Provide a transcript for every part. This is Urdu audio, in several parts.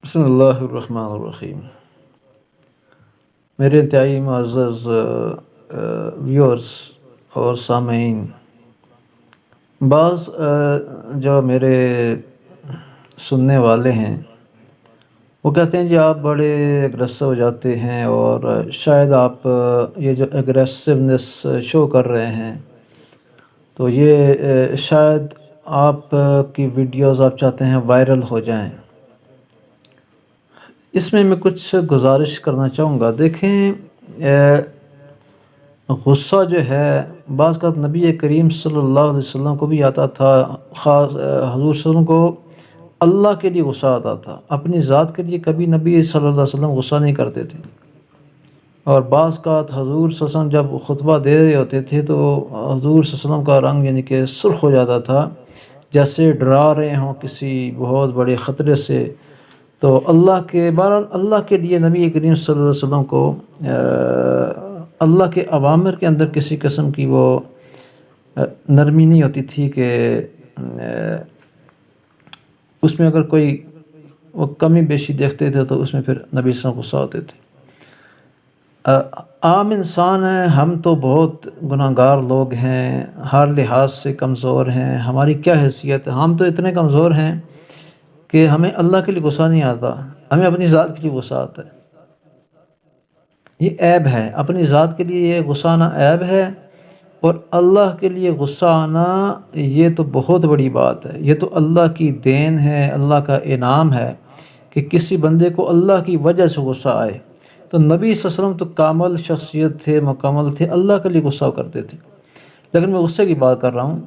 بسم اللہ الرحمن الرحیم۔ میرے انتہائی معزز ویورز اور سامعین، بعض جو میرے سننے والے ہیں وہ کہتے ہیں جی آپ بڑے اگریسو ہو جاتے ہیں، اور شاید آپ یہ جو اگریسونیس شو کر رہے ہیں تو یہ شاید آپ کی ویڈیوز آپ چاہتے ہیں وائرل ہو جائیں۔ اس میں کچھ گزارش کرنا چاہوں گا۔ دیکھیں، غصہ جو ہے بعض کا نبی کریم صلی اللہ علیہ وسلم کو بھی آتا تھا، خاص حضور صلی اللہ علیہ وسلم کو اللہ کے لیے غصہ آتا تھا، اپنی ذات کے لیے کبھی نبی صلی اللہ علیہ وسلم غصہ نہیں کرتے تھے۔ اور بعض کا حضور صلی اللہ علیہ وسلم جب خطبہ دے رہے ہوتے تھے تو حضور صلی اللہ علیہ وسلم کا رنگ یعنی کہ سرخ ہو جاتا تھا، جیسے ڈرا رہے ہوں کسی بہت بڑے خطرے سے۔ تو بہرحال اللہ کے لیے نبی کریم صلی اللہ علیہ وسلم کو اللہ کے اوامر کے اندر کسی قسم کی وہ نرمی نہیں ہوتی تھی کہ اس میں اگر کوئی وہ کمی بیشی دیکھتے تھے تو اس میں پھر نبی صلی اللہ علیہ وسلم غصہ ہوتے تھے۔ عام انسان ہیں ہم، تو بہت گناہ گار لوگ ہیں، ہر لحاظ سے کمزور ہیں، ہماری کیا حیثیت ہے؟ ہم تو اتنے کمزور ہیں کہ ہمیں اللہ کے لیے غصہ نہیں آتا، ہمیں اپنی ذات کے لیے غصہ آتا ہے۔ یہ عیب ہے، اپنی ذات کے لیے یہ غصہ آنا عیب ہے، اور اللہ کے لیے غصہ آنا یہ تو بہت بڑی بات ہے۔ یہ تو اللہ کی دین ہے، اللہ کا انعام ہے کہ کسی بندے کو اللہ کی وجہ سے غصہ آئے۔ تو نبی صلی اللہ علیہ وسلم تو کامل شخصیت تھے، مکمل تھے، اللہ کے لیے غصہ کرتے تھے۔ لیکن میں غصے کی بات کر رہا ہوں۔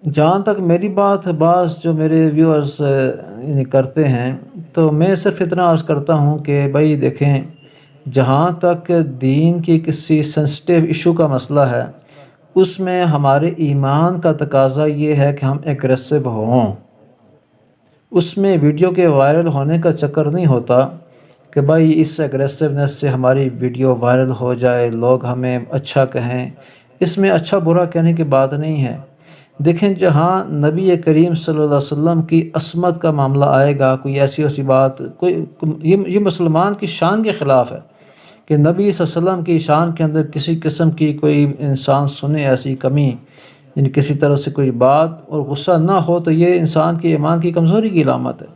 جہاں تک میری بات بعض جو میرے ویورز کرتے ہیں، تو میں صرف اتنا عرض کرتا ہوں کہ بھائی دیکھیں، جہاں تک دین کی کسی سینسٹیو ایشو کا مسئلہ ہے، اس میں ہمارے ایمان کا تقاضا یہ ہے کہ ہم ایگریسو ہوں۔ اس میں ویڈیو کے وائرل ہونے کا چکر نہیں ہوتا کہ بھائی اس ایگریسونیس سے ہماری ویڈیو وائرل ہو جائے، لوگ ہمیں اچھا کہیں۔ اس میں اچھا برا کہنے کی بات نہیں ہے۔ دیکھیں، جہاں نبی کریم صلی اللہ علیہ وسلم کی عصمت کا معاملہ آئے گا، کوئی ایسی بات، یہ مسلمان کی شان کے خلاف ہے کہ نبی صلی اللہ علیہ وسلم کی شان کے اندر کسی قسم کی کوئی انسان سنے ایسی کمی، یعنی کسی طرح سے کوئی بات اور غصہ نہ ہو، تو یہ انسان کی ایمان کی کمزوری کی علامت ہے۔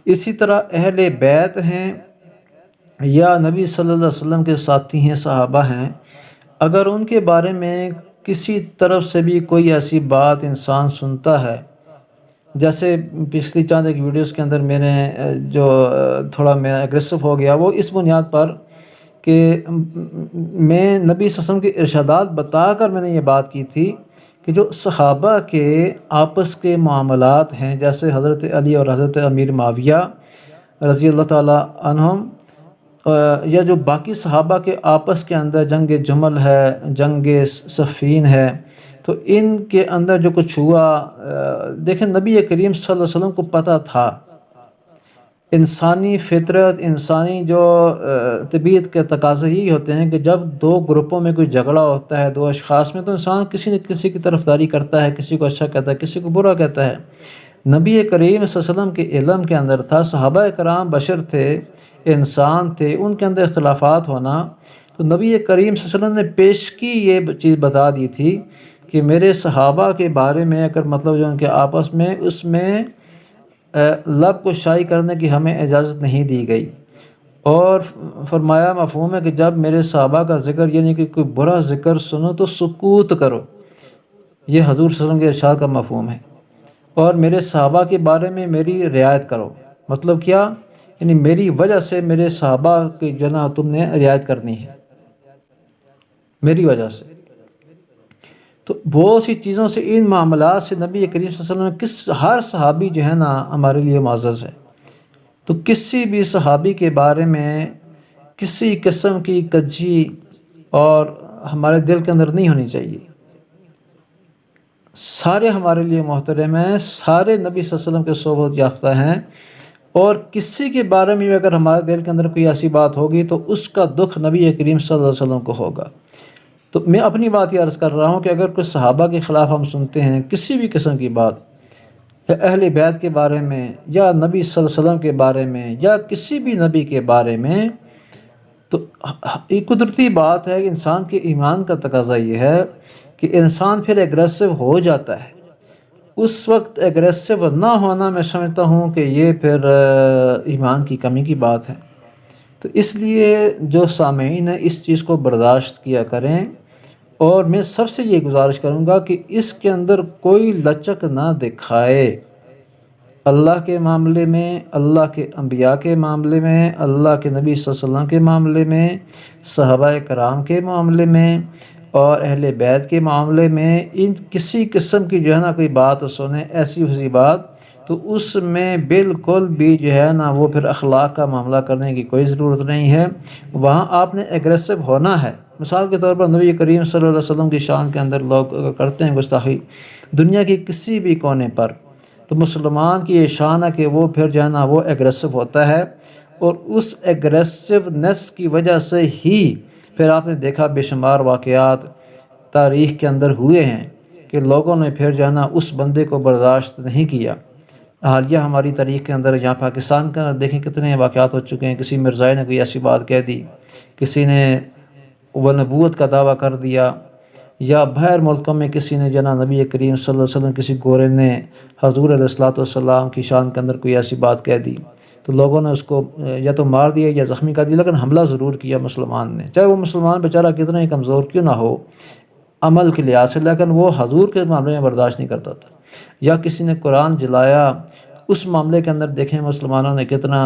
اسی طرح اہل بیت ہیں یا نبی صلی اللہ علیہ وسلم کے ساتھی ہیں، صحابہ ہیں، اگر ان کے بارے میں کسی طرف سے بھی کوئی ایسی بات انسان سنتا ہے، جیسے پچھلی چند ایک ویڈیوز کے اندر میں نے جو تھوڑا میں ایگریسو ہو گیا، وہ اس بنیاد پر کہ میں نبی صلی اللہ علیہ وسلم کے ارشادات بتا کر میں نے یہ بات کی تھی کہ جو صحابہ کے آپس کے معاملات ہیں، جیسے حضرت علی اور حضرت امیر معاویہ رضی اللہ تعالیٰ عنہم، یا جو باقی صحابہ کے آپس کے اندر جنگ جمل ہے، جنگ صفین ہے، تو ان کے اندر جو کچھ ہوا، دیکھیں نبی کریم صلی اللہ علیہ وسلم کو پتہ تھا انسانی فطرت، انسانی جو طبیعت کے تقاضے ہی ہوتے ہیں کہ جب دو گروپوں میں کوئی جھگڑا ہوتا ہے، دو اشخاص میں، تو انسان کسی نہ کسی کی طرفداری کرتا ہے، کسی کو اچھا کہتا ہے، کسی کو برا کہتا ہے۔ نبی کریم صلی اللہ علیہ وسلم کے علم کے اندر تھا، صحابہ کرام بشر تھے، انسان تھے، ان کے اندر اختلافات ہونا، تو نبی کریم صلی اللہ علیہ وسلم نے پیشگی یہ چیز بتا دی تھی کہ میرے صحابہ کے بارے میں اگر مطلب جو ان کے آپس میں، اس میں لب کو شائع کرنے کی ہمیں اجازت نہیں دی گئی، اور فرمایا مفہوم ہے کہ جب میرے صحابہ کا ذکر یعنی کہ کوئی برا ذکر سنو تو سکوت کرو۔ یہ حضور صلی اللہ علیہ وسلم کے ارشاد کا مفہوم ہے، اور میرے صحابہ کے بارے میں میری رعایت کرو۔ مطلب کیا؟ یعنی میری وجہ سے میرے صحابہ کی جناب تم نے رعایت کرنی ہے، میری وجہ سے۔ تو بہت سی چیزوں سے، ان معاملات سے نبی کریم صلی اللہ علیہ وسلم ہر صحابی جو ہے نا ہمارے لیے معزز ہے۔ تو کسی بھی صحابی کے بارے میں کسی قسم کی کجی اور ہمارے دل کے اندر نہیں ہونی چاہیے۔ سارے ہمارے لیے محترم ہیں، سارے نبی صلی اللہ علیہ وسلم کے صحبت یافتہ ہیں، اور کسی کے بارے میں اگر ہمارے دل کے اندر کوئی ایسی بات ہوگی تو اس کا دکھ نبی کریم صلی اللہ علیہ وسلم کو ہوگا۔ تو میں اپنی بات یہ عرض کر رہا ہوں کہ اگر کوئی صحابہ کے خلاف ہم سنتے ہیں کسی بھی قسم کی بات، یا اہل بیت کے بارے میں یا نبی صلی اللہ علیہ وسلم کے بارے میں یا کسی بھی نبی کے بارے میں، تو یہ قدرتی بات ہے کہ انسان کے ایمان کا تقاضا یہ ہے کہ انسان پھر ایگریسو ہو جاتا ہے۔ اس وقت ایگریسو نہ ہونا میں سمجھتا ہوں کہ یہ پھر ایمان کی کمی کی بات ہے۔ تو اس لیے جو سامعین ہیں اس چیز کو برداشت کیا کریں، اور میں سب سے یہ گزارش کروں گا کہ اس کے اندر کوئی لچک نہ دکھائے۔ اللہ کے معاملے میں، اللہ کے انبیاء کے معاملے میں، اللہ کے نبی صلی اللہ علیہ وسلم کے معاملے میں، صحابہ کرام کے معاملے میں اور اہل بیت کے معاملے میں، ان کسی قسم کی جو ہے نا کوئی بات سنیں ایسی ویسی بات، تو اس میں بالکل بھی جو ہے نا وہ پھر اخلاق کا معاملہ کرنے کی کوئی ضرورت نہیں ہے۔ وہاں آپ نے ایگریسو ہونا ہے۔ مثال کے طور پر نبی کریم صلی اللہ علیہ وسلم کی شان کے اندر لوگ کرتے ہیں گستاخی دنیا کے کسی بھی کونے پر، تو مسلمان کی یہ شان ہے کہ وہ پھر جو ہے نا وہ ایگریسو ہوتا ہے، اور اس ایگریسونیس کی وجہ سے ہی پھر آپ نے دیکھا بے شمار واقعات تاریخ کے اندر ہوئے ہیں کہ لوگوں نے پھر جو ہے نا اس بندے کو برداشت نہیں کیا۔ حالیہ ہماری تاریخ کے اندر یہاں پاکستان کے اندر دیکھیں کتنے واقعات ہو چکے ہیں۔ کسی مرزائی نے کوئی ایسی بات کہہ دی، کسی نے وہ نبوت کا دعویٰ کر دیا، یا باہر ملکوں میں کسی نے جنا نبی کریم صلی اللہ علیہ وسلم کسی گورے نے حضور علیہ الصلوۃ والسلام کی شان کے اندر کوئی ایسی بات کہہ دی، تو لوگوں نے اس کو یا تو مار دیا یا زخمی کر دیا، لیکن حملہ ضرور کیا مسلمان نے، چاہے وہ مسلمان بیچارہ کتنا ہی کمزور کیوں نہ ہو عمل کے لحاظ سے، لیکن وہ حضور کے معاملے میں برداشت نہیں کرتا تھا۔ یا کسی نے قرآن جلایا، اس معاملے کے اندر دیکھیں مسلمانوں نے کتنا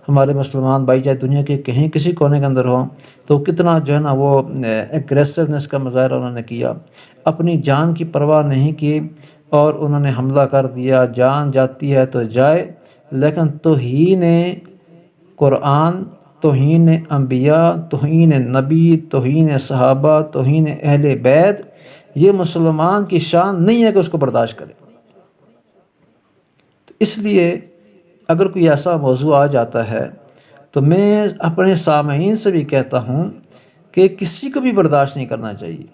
ہمارے مسلمان بھائی چاہے دنیا کے کہیں کسی کونے کے اندر ہوں تو کتنا جو ہے نا وہ ایگریسونیس کا مظاہرہ انہوں نے کیا، اپنی جان کی پرواہ نہیں کی اور انہوں نے حملہ کر دیا۔ جان جاتی ہے تو جائے، لیکن توہین قرآن، توہین انبیاء، توہین نبی، توہین صحابہ، توہین اہل بیت، یہ مسلمان کی شان نہیں ہے کہ اس کو برداشت کرے۔ اس لیے اگر کوئی ایسا موضوع آ جاتا ہے تو میں اپنے سامعین سے بھی کہتا ہوں کہ کسی کو بھی برداشت نہیں کرنا چاہیے۔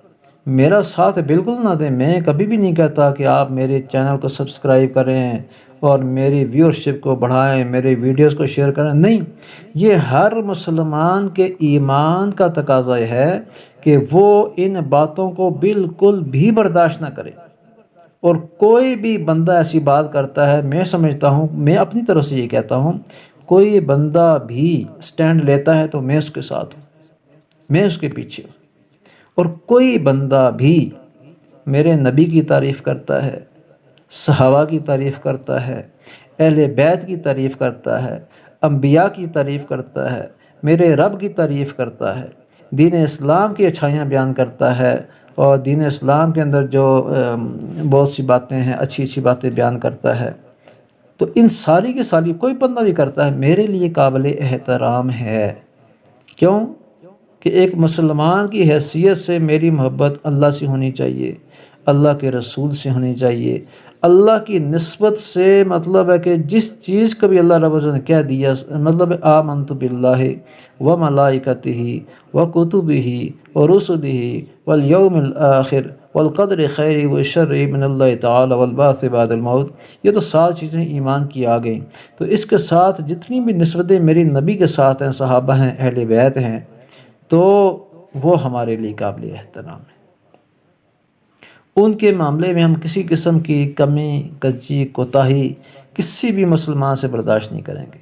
میرا ساتھ بالکل نہ دیں، میں کبھی بھی نہیں کہتا کہ آپ میرے چینل کو سبسکرائب کریں اور میری ویورشپ کو بڑھائیں، میرے ویڈیوز کو شیئر کریں، نہیں، یہ ہر مسلمان کے ایمان کا تقاضا ہے کہ وہ ان باتوں کو بالکل بھی برداشت نہ کرے۔ اور کوئی بھی بندہ ایسی بات کرتا ہے، میں سمجھتا ہوں، میں اپنی طرف سے یہ کہتا ہوں، کوئی بندہ بھی سٹینڈ لیتا ہے تو میں اس کے ساتھ ہوں، میں اس کے پیچھے ہوں۔ اور کوئی بندہ بھی میرے نبی کی تعریف کرتا ہے، صحابہ کی تعریف کرتا ہے، اہل بیت کی تعریف کرتا ہے، انبیاء کی تعریف کرتا ہے، میرے رب کی تعریف کرتا ہے، دین اسلام کی اچھائیاں بیان کرتا ہے، اور دین اسلام کے اندر جو بہت سی باتیں ہیں، اچھی اچھی باتیں بیان کرتا ہے، تو ان ساری کی ساری کوئی بندہ بھی کرتا ہے میرے لیے قابل احترام ہے۔ کیوں کہ ایک مسلمان کی حیثیت سے میری محبت اللہ سے ہونی چاہیے، اللہ کے رسول سے ہونی چاہیے، اللہ کی نسبت سے مطلب ہے کہ جس چیز کو بھی اللہ رب العزت نے کہہ دیا، مطلب آمنت باللہ و ملائکتہ و کتبہ و رسلہ والیوم الآخر والقدر خیر و شر من اللہ تعالی والبعث بعد الموت، یہ تو 7 چیزیں ایمان کی آ گئیں۔ تو اس کے ساتھ جتنی بھی نسبتیں میری نبی کے ساتھ ہیں، صحابہ ہیں، اہل بیت ہیں، تو وہ ہمارے لیے قابل احترام ہے۔ ان کے معاملے میں ہم کسی قسم کی کمی، کجی، کوتاہی کسی بھی مسلمان سے برداشت نہیں کریں گے۔